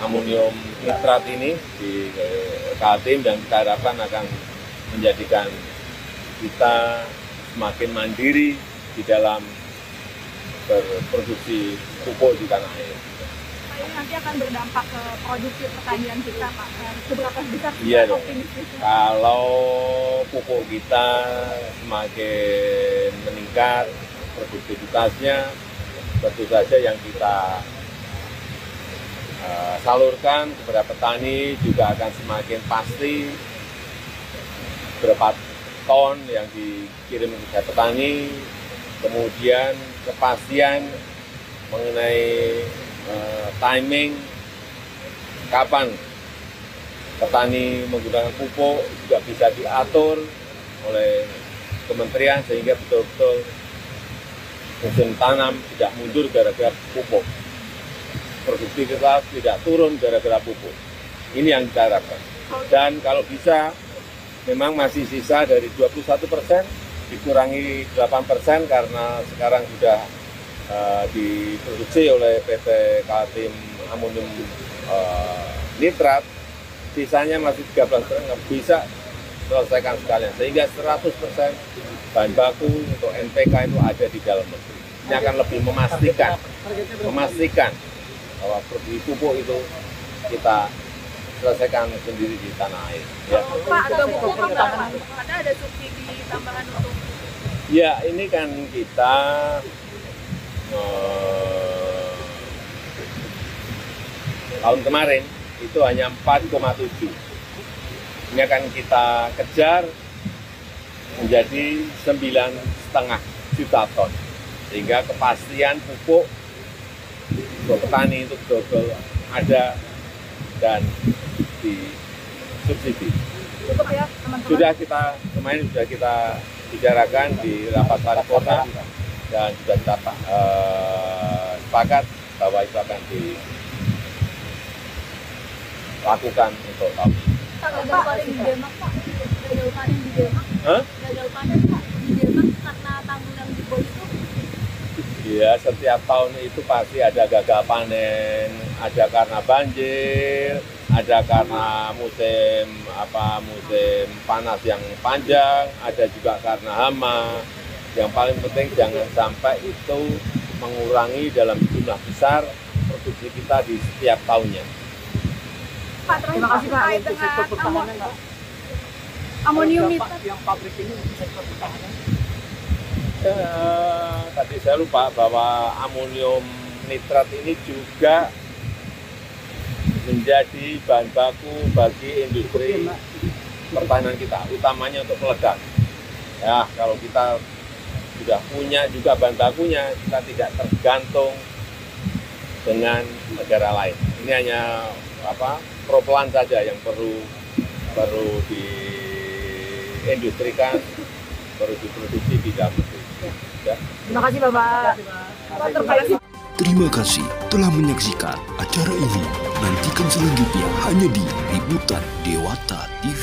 amonium nitrat ini di Kaltim, dan kita harapkan akan menjadikan kita semakin mandiri di dalam berproduksi pupuk di tanah air. Pak, ini nanti akan berdampak ke produksi pertanian kita, Pak. Seberapa besar Iya dong. optimistisnya? Kalau pupuk kita semakin meningkat produktivitasnya, tentu saja yang kita salurkan kepada petani juga akan semakin pasti berapa ton yang dikirim kepada petani, kemudian kepastian mengenai timing kapan petani menggunakan pupuk juga bisa diatur oleh kementerian sehingga betul-betul musim tanam tidak mundur gara-gara pupuk. Produktivitas tidak turun gara-gara pupuk. Ini yang kita harapkan. Dan kalau bisa, memang masih sisa dari 21%, dikurangi 8% karena sekarang sudah diproduksi oleh PT Kaltim Amonium Nitrat, sisanya masih 13%, nggak bisa selesaikan sekalian. Sehingga 100% bahan baku untuk NPK itu ada di dalam negeri. Ini akan lebih memastikan bahwa produksi pupuk itu kita selesaikan sendiri di tanah air. Ya. Pak, ada pupuk nggak, Pak? Ada subsidi tambahan untuk? Ya, ini kan kita tahun kemarin itu hanya 4,7. Ini akan kita kejar menjadi 9,5 juta ton. Sehingga kepastian pupuk untuk petani itu betul-betul ada dan disubsidi. Cukup ya, teman-teman. Kemarin sudah kita bicarakan di rapat paripurna dan sudah kita sepakat bahwa itu akan dilakukan untuk tahun ini. Gagal panen di Demak, Pak. Gagal panen di Demak. Gagal panen, Pak, di Demak karena tanggul yang jebol itu. Ya, setiap tahun itu pasti ada gagal panen, ada karena banjir, ada karena musim panas yang panjang, ada juga karena hama. Yang paling penting jangan sampai itu mengurangi dalam jumlah besar produksi kita di setiap tahunnya. Pak, terima kasih, Pak. Untuk sektor pertahanan, Pak. Amonium nitrat. Yang pabrik ini untuk sektor pertahanan. Tadi saya lupa bahwa amonium nitrat ini juga menjadi bahan baku bagi industri pertahanan kita, utamanya untuk peledak. Ya, kalau kita sudah punya juga bahan bakunya, kita tidak tergantung dengan negara lain. Ini hanya propelan saja yang perlu diindustrikan, perlu diproduksi di dalam negeri. Ya. Terima kasih, Bapak. Terima kasih telah menyaksikan acara ini. Nantikan selanjutnya hanya di Liputan Dewata TV.